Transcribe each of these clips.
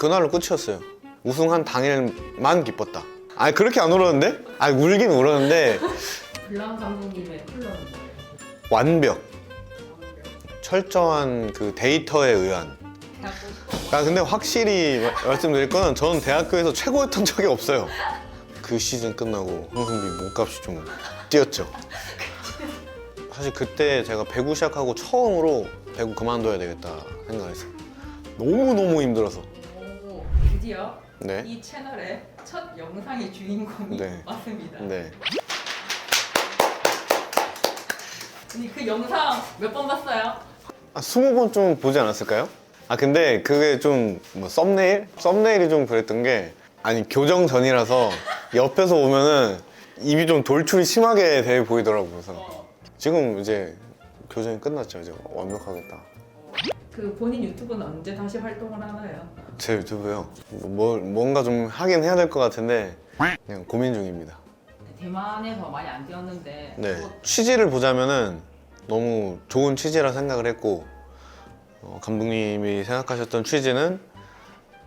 그날로 끝이었어요. 우승한 당일만 기뻤다. 아니 그렇게 안 울었는데? 아니 울긴 울었는데 블랑 감독님의 컬러는 뭐예요? 완벽, 철저한 그 데이터에 의한. 아 근데 확실히 말씀드릴 거는 저는 대학교에서 최고였던 적이 없어요. 그 시즌 끝나고 황승비 몸값이 좀 뛰었죠. 사실 그때 제가 배구 시작하고 처음으로 배구 그만둬야 되겠다 생각했어요. 너무너무 힘들어서. 오, 드디어 네. 이 채널의 첫 영상의 주인공이 네. 맞습니다. 네. 아니, 그 영상 몇 번 봤어요? 20번쯤 보지 않았을까요? 아 근데 그게 좀 뭐 썸네일이 좀 그랬던 게 아니 교정 전이라서 옆에서 보면은 입이 좀 돌출이 심하게 돼 보이더라고요. 그래서 지금 이제 교정이 끝났죠. 이제 완벽하겠다. 그 본인 유튜브는 언제 다시 활동을 하나요? 제 유튜브요. 뭔가 좀 하긴 해야 될 것 같은데 그냥 고민 중입니다. 대만에서 많이 안 뛰었는데 네. 취지를 보자면은 너무 좋은 취지라 생각을 했고 감독님이 생각하셨던 취지는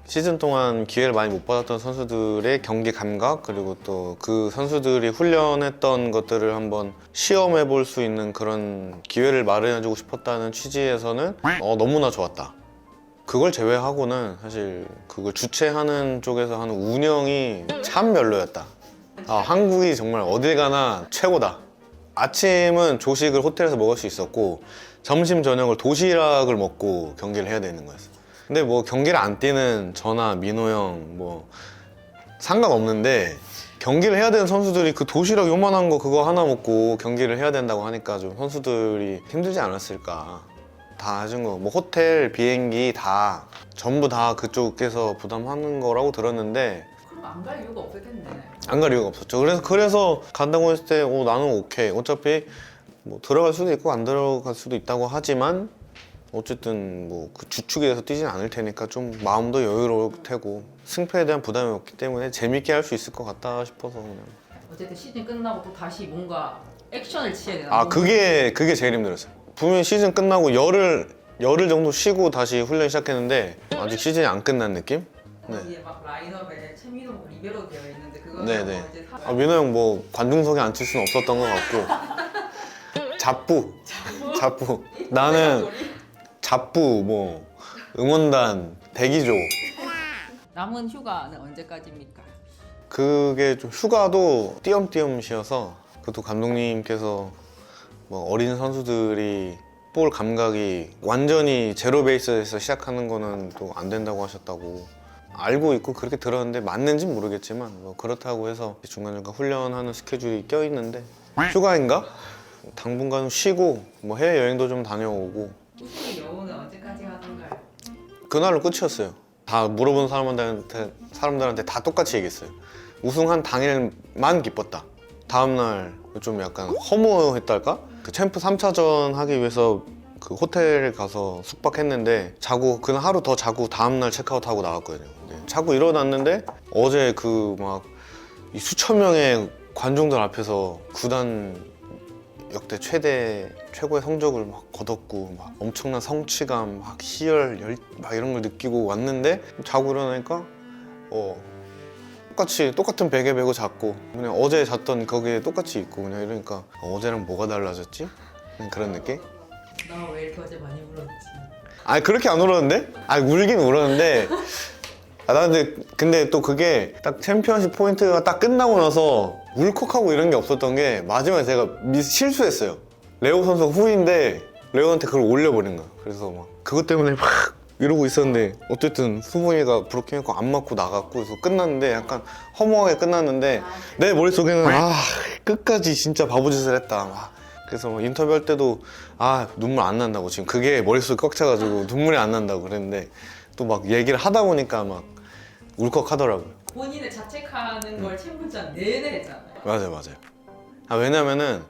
시즌 동안 기회를 많이 못 받았던 선수들의 경기 감각 그리고 또 그 선수들이 훈련했던 것들을 한번 시험해 볼 수 있는 그런 기회를 마련해주고 싶었다는 취지에서는 너무나 좋았다. 그걸 제외하고는 사실 그걸 주최하는 쪽에서 하는 운영이 참 별로였다. 한국이 정말 어딜 가나 최고다. 아침은 조식을 호텔에서 먹을 수 있었고 점심 저녁을 도시락을 먹고 경기를 해야 되는 거였어. 근데 뭐 경기를 안 뛰는 저나 민호 형 뭐 상관없는데 경기를 해야 되는 선수들이 그 도시락 요만한 거 그거 하나 먹고 경기를 해야 된다고 하니까 좀 선수들이 힘들지 않았을까. 다 해준 거 뭐 호텔, 비행기 다 전부 다 그쪽에서 부담하는 거라고 들었는데 그럼 안 갈 이유가 없었겠네. 안 갈 이유가 없었죠. 그래서 간다고 했을 때 나는 오케이. 어차피 뭐 들어갈 수도 있고 안 들어갈 수도 있다고 하지만 어쨌든 뭐 그 주축에서 뛰진 않을 테니까 좀 마음도 여유로울 테고 승패에 대한 부담이 없기 때문에 재밌게 할 수 있을 것 같다 싶어서 그냥. 어쨌든 시즌 끝나고 또 다시 뭔가 액션을 취해야 되나? 그게 제일 힘들었어요. 분명히 시즌 끝나고 열흘 정도 쉬고 다시 훈련 시작했는데 아직 시즌이 안 끝난 느낌? 네. 거기에 막 라인업에 최민호 리베로 되어 있는데 그거 네네. 이제 민호 형 뭐 관중석에 앉힐 수는 없었던 것 같고 잡부 나는 잡부 뭐 응원단 대기조 남은 휴가는 언제까지입니까? 그게 좀 휴가도 띄엄띄엄 쉬어서 그것도 감독님께서 뭐 어린 선수들이 볼 감각이 완전히 제로 베이스에서 시작하는 거는 또 안 된다고 하셨다고 알고 있고 그렇게 들었는데 맞는지는 모르겠지만 뭐 그렇다고 해서 중간중간 훈련하는 스케줄이 껴있는데 휴가인가? 당분간 쉬고 뭐 해외여행도 좀 다녀오고 우승의 여우는 언제까지 하던가요? 그날로 끝이었어요. 다 물어본 사람들한테 다 똑같이 얘기했어요. 우승한 당일만 기뻤다. 다음날 좀 약간 허무했달까? 그 챔프 3차전 하기 위해서 그 호텔에 가서 숙박했는데 자고 그날 하루 더 자고 다음날 체크아웃하고 나갔거든요. 자고 일어났는데 어제 그 막 이 수천 명의 관중들 앞에서 구단 역대 최고의 성적을 막 거뒀고 막 엄청난 성취감, 막 희열, 막 이런 걸 느끼고 왔는데 자고 일어나니까 똑같은 베개 메고 잤고 그냥 어제 잤던 거기에 똑같이 있고 그냥 이러니까 어제랑 뭐가 달라졌지? 그냥 그런 느낌? 나 왜 이렇게 어제 많이 울었지? 아니 그렇게 안 울었는데? 아니 울긴 울었는데 나 근데 또 그게 딱 챔피언십 포인트가 딱 끝나고 나서 울컥하고 이런 게 없었던 게 마지막에 제가 실수했어요. 레오 선수 후인데 레오한테 그걸 올려버린 거야. 그래서 막 그것 때문에 막 이러고 있었는데 어쨌든 수봉이가 브로킹했고 안 맞고 나갔고 그래서 끝났는데 약간 허무하게 끝났는데 내 머릿속에는 끝까지 진짜 바보짓을 했다 막. 그래서 막 인터뷰할 때도 눈물 안 난다고 지금 그게 머릿속에 꽉 차가지고 눈물이 안 난다고 그랬는데 또 막 얘기를 하다 보니까 막 울컥하더라고요. 본인을 자책하는 걸 챔프전 내내 했잖아요. 맞아요. 왜냐면은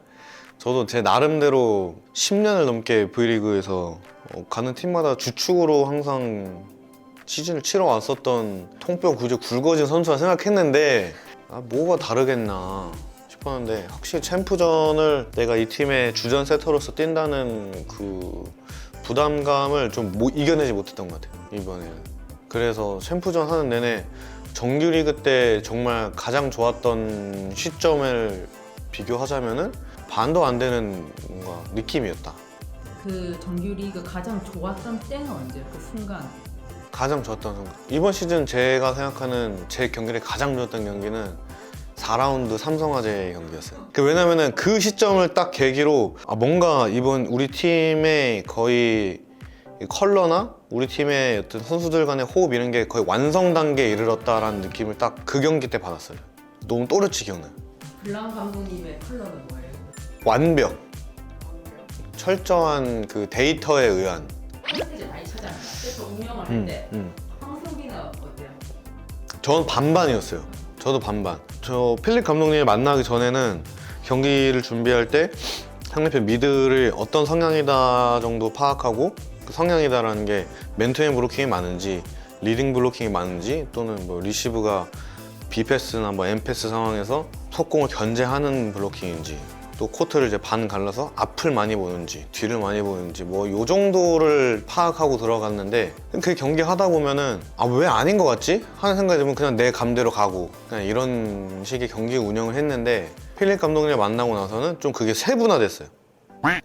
저도 제 나름대로 10년을 넘게 V리그에서 가는 팀마다 주축으로 항상 시즌을 치러 왔었던 통뼈 구제 굵어진 선수라 생각했는데 뭐가 다르겠나 싶었는데 확실히 챔프전을 내가 이 팀의 주전 세터로서 뛴다는 그 부담감을 좀 이겨내지 못했던 것 같아요 이번에는. 그래서 챔프전 하는 내내 정규리그 때 정말 가장 좋았던 시점을 비교하자면은 반도 안 되는 뭔가 느낌이었다. 그 정규리그 가장 좋았던 때는 언제? 그 순간. 가장 좋았던 순간. 이번 시즌 제가 생각하는 제 경기를 가장 좋았던 경기는 4라운드 삼성화재 경기였어요. 왜냐면은 그 시점을 딱 계기로 뭔가 이번 우리 팀의 거의 컬러나 우리 팀의 어떤 선수들 간의 호흡 이런 게 거의 완성 단계에 이르렀다라는 느낌을 딱 그 경기 때 받았어요. 너무 또렷이 기억나요. 블랑 감독님의 컬러는 뭐예요? 완벽. 철저한 그 데이터에 의한. 컨텐츠 많이 찾아낸다. 그래서 운영을 할 때 황승빈은 어때요? 전 반반이었어요. 저도 반반. 저 필립 감독님을 만나기 전에는 경기를 준비할 때 상대편 미드를 어떤 성향이다 정도 파악하고 그 성향이다라는 게 맨투맨 블로킹이 많은지 리딩 블로킹이 많은지 또는 뭐 리시브가 B패스나 뭐 M패스 상황에서 속공을 견제하는 블로킹인지 또 코트를 이제 반 갈라서 앞을 많이 보는지 뒤를 많이 보는지 뭐 요 정도를 파악하고 들어갔는데 그 경기 하다 보면은 왜 아닌 것 같지? 하는 생각이 들면 그냥 내 감대로 가고 그냥 이런 식의 경기 운영을 했는데 필립 감독님을 만나고 나서는 좀 그게 세분화됐어요.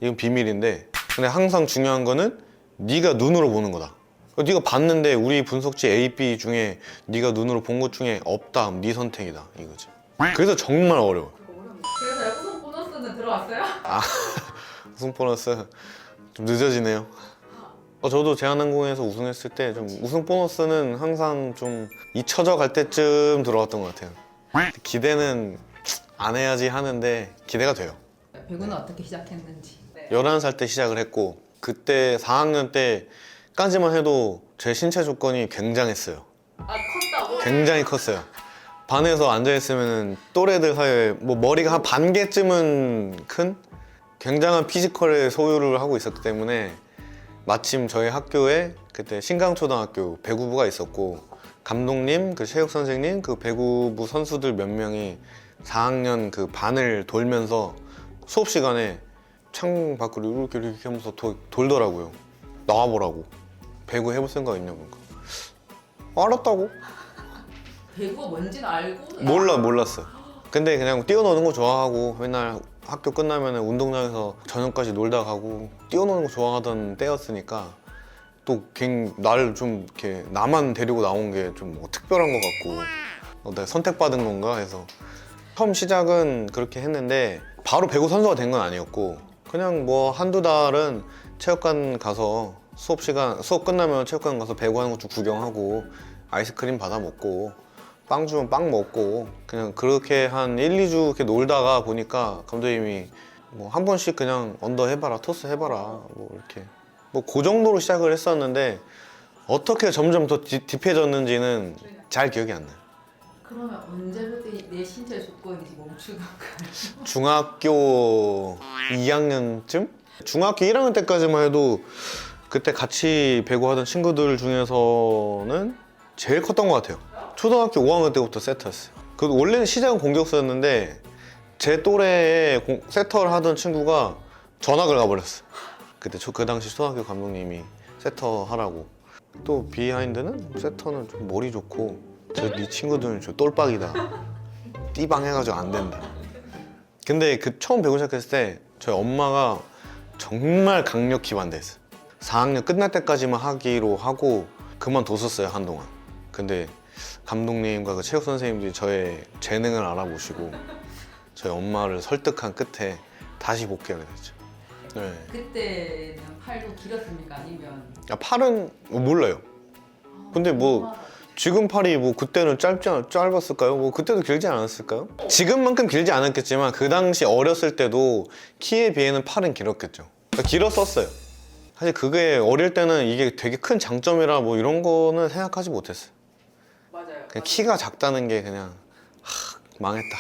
이건 비밀인데 근데 항상 중요한 거는 네가 눈으로 보는 거다. 네가 봤는데 우리 분석지 A, B 중에 네가 눈으로 본 것 중에 없다. 그럼 네 선택이다 이거지. 그래서 정말 어려워. 그래서 우승 보너스는 들어왔어요? 우승 보너스 좀 늦어지네요. 저도 제한항공에서 우승했을 때 좀 우승 보너스는 항상 좀 잊혀져 갈 때쯤 들어왔던 것 같아요. 기대는 안 해야지 하는데 기대가 돼요. 배구는 어떻게 시작했는지. 11살 때 시작을 했고 그때 4학년 때까지만 해도 제 신체 조건이 굉장했어요. 컸다고? 굉장히 컸어요. 반에서 앉아있으면 또래들 사이에 뭐 머리가 한 반 개쯤은 큰 굉장한 피지컬의 소유를 하고 있었기 때문에 마침 저희 학교에 그때 신강초등학교 배구부가 있었고 감독님, 그 체육 선생님, 그 배구부 선수들 몇 명이 4학년 그 반을 돌면서 수업 시간에 창 밖으로 이렇게 하면서 돌더라고요. 나와보라고. 배구 해볼 생각 있냐고. 알았다고. 배구가 뭔지는 알고? 몰랐어. 근데 그냥 뛰어노는 거 좋아하고 맨날 학교 끝나면 운동장에서 저녁까지 놀다 가고 뛰어노는 거 좋아하던 때였으니까 또 나를 좀 이렇게 나만 데리고 나온 게 좀 특별한 것 같고 내가 선택받은 건가 해서 처음 시작은 그렇게 했는데 바로 배구 선수가 된 건 아니었고 그냥 뭐 한두 달은 체육관 가서 수업 끝나면 체육관 가서 배구하는 것 좀 구경하고 아이스크림 받아 먹고 빵 주면 빵 먹고 그냥 그렇게 한 1, 2주 이렇게 놀다가 보니까 감독님이 뭐 한 번씩 그냥 언더 해봐라, 토스 해봐라 뭐 이렇게 뭐 그 정도로 시작을 했었는데 어떻게 점점 더 딥해졌는지는 잘 기억이 안 나요. 그러면 언제부터 내 신체 조건이 멈추는 거야? 중학교 2학년쯤? 중학교 1학년 때까지만 해도 그때 같이 배구하던 친구들 중에서는 제일 컸던 것 같아요. 초등학교 5학년 때부터 세터였어요. 원래는 시작은 공격수였는데 제 또래에 세터를 하던 친구가 전학을 가버렸어요. 그때 그 당시 초등학교 감독님이 세터 하라고. 또 비하인드는 세터는 좀 머리 좋고 네 친구들은 좀 똘빡이다. 띠방 해가지고 안 된다. 근데 그 처음 배구 시작했을 때 저희 엄마가 정말 강력히 반대했어요. 4학년 끝날 때까지만 하기로 하고 그만뒀었어요 한동안. 근데 감독님과 그 체육 선생님들이 저의 재능을 알아보시고 저희 엄마를 설득한 끝에 다시 복귀하게 됐죠. 네. 그때는 팔도 길었습니까? 아니면? 팔은 몰라요. 근데 뭐 지금 팔이 뭐 그때는 짧았을까요? 뭐 그때도 길지 않았을까요? 지금만큼 길지 않았겠지만 그 당시 어렸을 때도 키에 비해는 팔은 길었겠죠. 그러니까 길었었어요. 사실 그게 어릴 때는 이게 되게 큰 장점이라 뭐 이런 거는 생각하지 못했어요. 맞아요. 그냥 키가 작다는 게 그냥 망했다.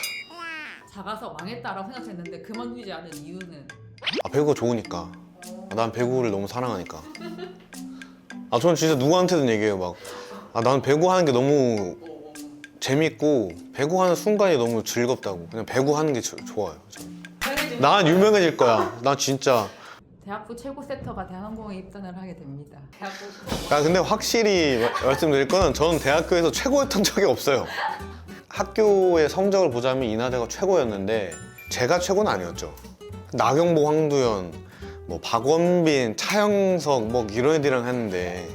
작아서 망했다라고 생각했는데 그만두지 않은 이유는? 배구가 좋으니까. 난 배구를 너무 사랑하니까. 저는 진짜 누구한테든 얘기해요. 막 나는 배구하는 게 너무 재밌고 배구하는 순간이 너무 즐겁다고. 그냥 배구하는 게 좋아요. 저는. 난 유명해질 거야. 난 진짜 대학부 최고 세터가 대한항공에 입단을 하게 됩니다. 대학부 근데 확실히 말씀드릴 거는 저는 대학교에서 최고였던 적이 없어요. 학교의 성적을 보자면 인하대가 최고였는데 제가 최고는 아니었죠. 나경보, 황두현, 뭐 박원빈, 차영석 뭐 이런 애들이랑 했는데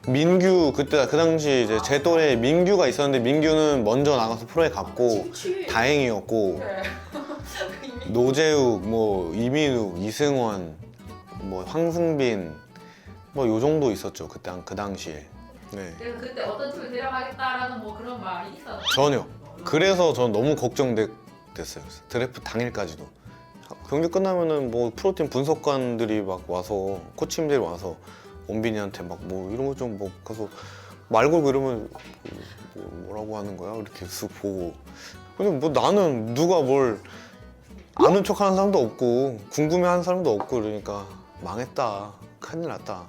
민규 그때 그 당시 이제 제 또래 민규가 있었는데 민규는 먼저 나가서 프로에 갔고 다행이었고 노재욱, 뭐 이민욱, 이승원, 뭐 황승빈 뭐 요 정도 있었죠 그때 그 당시에. 네. 그래서 그때 어떤 팀을 데려가겠다라는 뭐 그런 말이 있었나요? 전혀. 그래서 전 너무 걱정됐어요. 드래프트 당일까지도. 경기 끝나면은 뭐 프로팀 분석관들이 막 와서 코치님들이 와서 원빈이한테 막 뭐 이런 거 좀 뭐 가서 말 걸고 이러면 뭐라고 하는 거야 이렇게 쓱 보고. 근데 뭐 나는 누가 뭘 아는 척하는 사람도 없고 궁금해하는 사람도 없고 그러니까 망했다, 큰일 났다.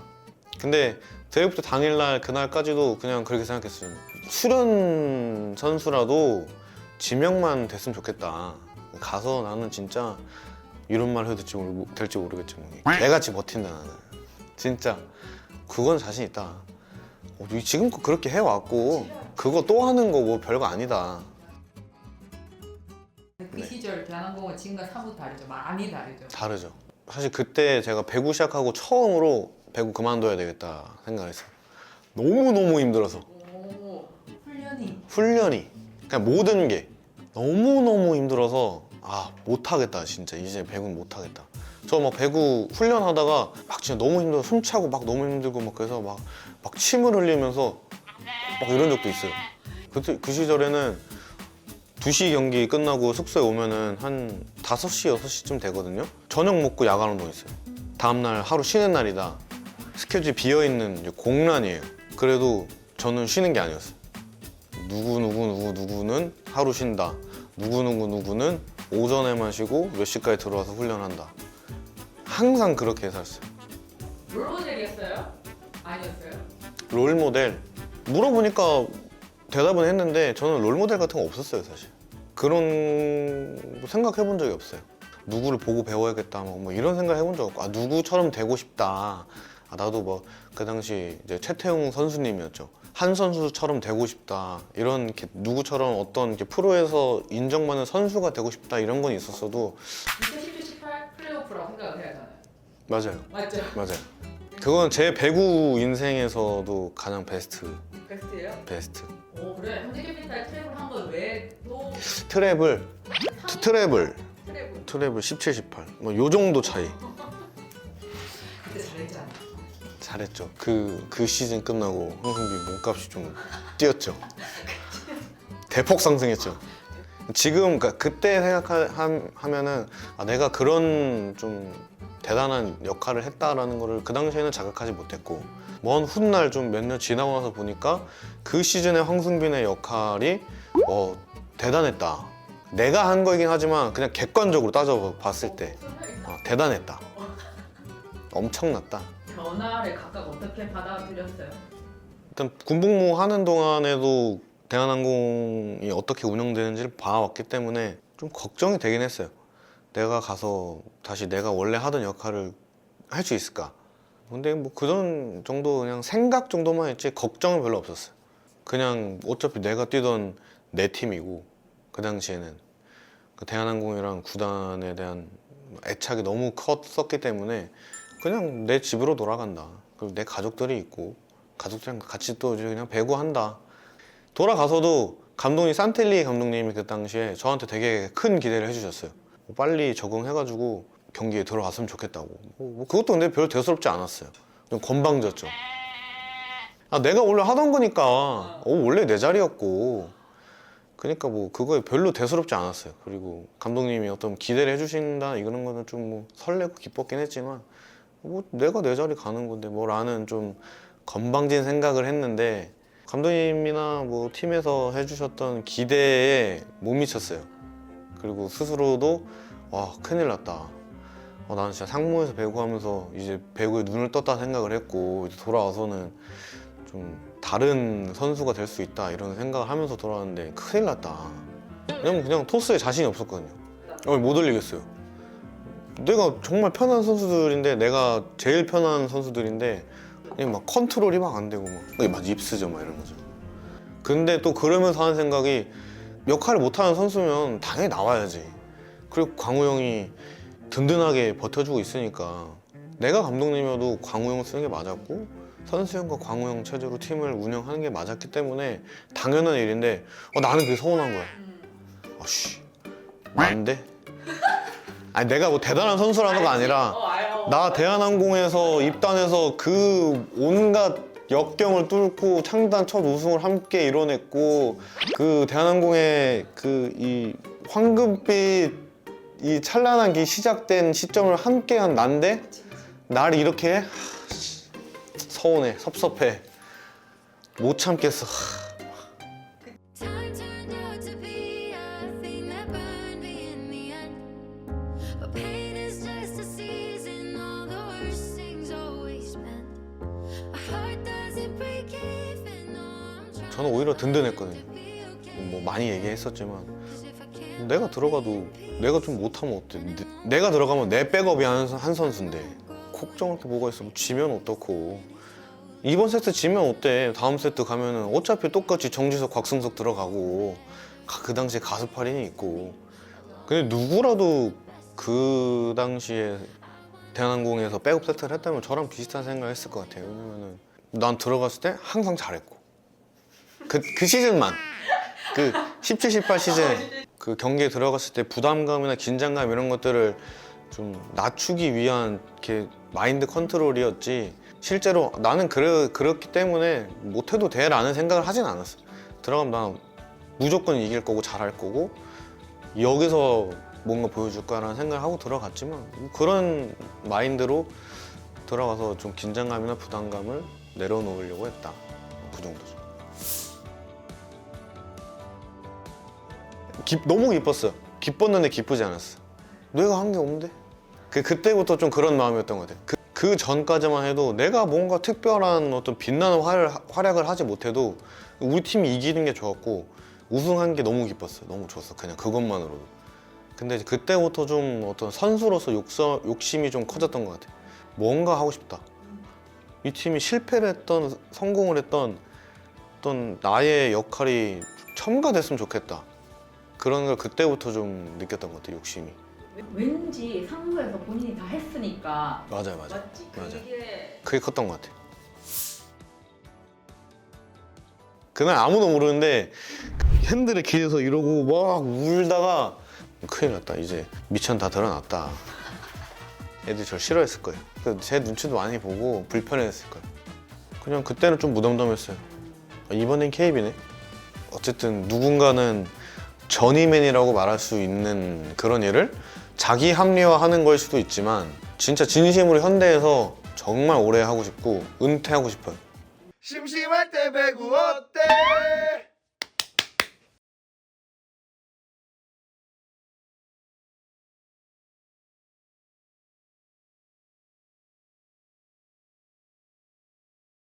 근데 드래프트 당일날 그날까지도 그냥 그렇게 생각했어요. 수련 선수라도 지명만 됐으면 좋겠다. 가서 나는 진짜 이런 말 해도 될지 모르겠지만 개같이 버틴다 나는. 진짜 그건 자신 있다. 지금껏 그렇게 해왔고 그거 또 하는 거 뭐 별거 아니다. 그 시절 대한항공은 지금과 사뭇 다르죠. 많이 다르죠. 다르죠. 사실 그때 제가 배구 시작하고 처음으로 배구 그만둬야 되겠다 생각했어요. 너무너무 힘들어서. 오, 훈련이 그냥 모든 게 너무너무 힘들어서 못하겠다 진짜. 이제 배구는 못하겠다. 저 막 배구 훈련하다가 막 진짜 너무 힘들어 숨 차고 막 너무 힘들고 막 그래서 막 침을 흘리면서 막 이런 적도 있어요. 그때 그 시절에는 2시 경기 끝나고 숙소에 오면은 한 5시, 6시쯤 되거든요. 저녁 먹고 야간 운동했어요. 다음날 하루 쉬는 날이다. 스케줄이 비어있는 공란이에요. 그래도 저는 쉬는 게 아니었어요. 누구는 하루 쉰다. 누구는 오전에만 쉬고 몇 시까지 들어와서 훈련한다. 항상 그렇게 살았어요. 롤모델이었어요? 아니었어요? 롤모델 물어보니까 대답은 했는데 저는 롤모델 같은 거 없었어요 사실. 그런 생각해 본 적이 없어요. 누구를 보고 배워야겠다 뭐 이런 생각 해본 적 없고 누구처럼 되고 싶다. 나도 뭐 그 당시 이제 최태웅 선수님이었죠. 한 선수처럼 되고 싶다. 이런 누구처럼 어떤 이렇게 프로에서 인정받는 선수가 되고 싶다 이런 건 있었어도 2017-18 플레이오프라고 생각을 해야 하잖아요. 맞아요. 맞죠? 그건 제 배구 인생에서도 가장 베스트. 베스트예요? 오 그래. 현대캐피탈 트랩을 한 건 왜 또 트래블 17, 18 뭐 요 정도 차이. 그때 잘했지 않아? 잘했죠. 그 시즌 끝나고 황승빈 몸값이 좀 뛰었죠. 대폭 상승했죠. 지금 그때 생각하면은 내가 그런 좀 대단한 역할을 했다라는 거를 그 당시에는 자각하지 못했고 먼 훗날 좀 몇 년 지나고 나서 보니까 그 시즌의 황승빈의 역할이 대단했다. 내가 한 거이긴 하지만 그냥 객관적으로 따져봤을 때 대단했다. 엄청났다. 변화를 각각 어떻게 받아들였어요? 일단 군복무 하는 동안에도 대한항공이 어떻게 운영되는지를 봐왔기 때문에 좀 걱정이 되긴 했어요. 내가 가서 다시 내가 원래 하던 역할을 할 수 있을까? 근데 뭐 그런 정도 그냥 생각 정도만 했지 걱정은 별로 없었어요. 그냥 어차피 내가 뛰던 내 팀이고 그 당시에는 그 대한항공이랑 구단에 대한 애착이 너무 컸었기 때문에 그냥 내 집으로 돌아간다. 그리고 내 가족들이 있고 가족들이랑 같이 또 이제 그냥 배구한다. 돌아가서도 감독님 산텔리 감독님이 그 당시에 저한테 되게 큰 기대를 해주셨어요. 빨리 적응해가지고 경기에 들어갔으면 좋겠다고. 뭐 그것도 근데 별로 대수롭지 않았어요. 좀 건방졌죠. 내가 원래 하던 거니까 원래 내 자리였고 그러니까 뭐 그거에 별로 대수롭지 않았어요. 그리고 감독님이 어떤 기대를 해주신다 이런 거는 좀 뭐 설레고 기뻤긴 했지만 뭐 내가 내 자리 가는 건데 뭐라는 좀 건방진 생각을 했는데 감독님이나 뭐 팀에서 해주셨던 기대에 못 미쳤어요. 그리고 스스로도 큰일 났다. 나는 진짜 상무에서 배구하면서 이제 배구에 눈을 떴다 생각을 했고 이제 돌아와서는 좀 다른 선수가 될 수 있다 이런 생각을 하면서 돌아왔는데 큰일 났다. 왜냐면 그냥 토스에 자신이 없었거든요. 못 올리겠어요. 내가 정말 편한 선수들인데 내가 제일 편한 선수들인데 그냥 막 컨트롤이 막 안 되고 막 입스죠 막 이런 거죠. 근데 또 그러면서 하는 생각이 역할을 못하는 선수면 당연히 나와야지. 그리고 광우 형이 든든하게 버텨주고 있으니까 내가 감독님이어도 광우 형 쓰는 게 맞았고 선수 형과 광우 형 체제로 팀을 운영하는 게 맞았기 때문에 당연한 일인데 나는 그게 서운한 거야. 아씨 안 돼? 아니 내가 뭐 대단한 선수라서가 아니라 나 대한항공에서 입단해서 그 온갖 역경을 뚫고 창단 첫 우승을 함께 이뤄냈고 그 대한항공의 그 이 황금빛 이 찬란한 게 시작된 시점을 함께한 난데 나를 이렇게 해? 서운해 섭섭해 못 참겠어. Time turned out to be a thing that burned me in the end. But pain is just a season, all the worst things always mend. My heart doesn't break even though I'm trying 저는 오히려 든든했거든요. to be okay. 뭐 많이 얘기했었지만 'Cause if I can't 내가 들어가도 내가 좀 못하면 어때? 내가 들어가면 내 백업이 한 선수인데 걱정할 게 뭐가 있어? 뭐 지면 어떻고 이번 세트 지면 어때? 다음 세트 가면은 어차피 똑같이 정지석, 곽승석 들어가고 그 당시에 가스팔인이 있고 근데 누구라도 그 당시에 대한항공에서 백업 세트를 했다면 저랑 비슷한 생각을 했을 것 같아요. 왜냐면은 난 들어갔을 때 항상 잘했고 그 시즌만 그 17, 18 시즌 그 경기에 들어갔을 때 부담감이나 긴장감 이런 것들을 좀 낮추기 위한 이렇게 마인드 컨트롤이었지 실제로 나는 그렇기 때문에 못해도 돼라는 생각을 하진 않았어. 들어가면 난 무조건 이길 거고 잘할 거고 여기서 뭔가 보여줄 거라는 생각을 하고 들어갔지만 그런 마인드로 들어가서 좀 긴장감이나 부담감을 내려놓으려고 했다. 그 정도죠. 너무 기뻤어요. 기뻤는데 기쁘지 않았어. 내가 한 게 없는데? 그때부터 좀 그런 마음이었던 것 같아요. 그 전까지만 해도 내가 뭔가 특별한 어떤 빛나는 활약을 하지 못해도 우리 팀이 이기는 게 좋았고 우승한 게 너무 기뻤어요. 너무 좋았어. 그냥 그것만으로도. 근데 이제 그때부터 좀 어떤 선수로서 욕심이 좀 커졌던 것 같아요. 뭔가 하고 싶다. 이 팀이 실패를 했던 성공을 했던 어떤 나의 역할이 첨가됐으면 좋겠다. 그런 걸 그때부터 좀 느꼈던 것 같아요. 욕심이. 왠지 상부에서 본인이 다 했으니까 맞아요. 맞지? 맞아. 그게 그게 컸던 것 같아요. 그날 아무도 모르는데 핸들에 기대서 이러고 막 울다가 큰일 났다. 이제 미천 다 드러났다. 애들이 저를 싫어했을 거예요. 제 눈치도 많이 보고 불편해했을 거예요. 그냥 그때는 좀 무덤덤했어요. 이번엔 KB네. 어쨌든 누군가는 전이맨이라고 말할 수 있는 그런 일을 자기 합리화하는 걸 수도 있지만 진짜 진심으로 현대에서 정말 오래 하고 싶고 은퇴하고 싶어요. 심심할 때 배구 어때?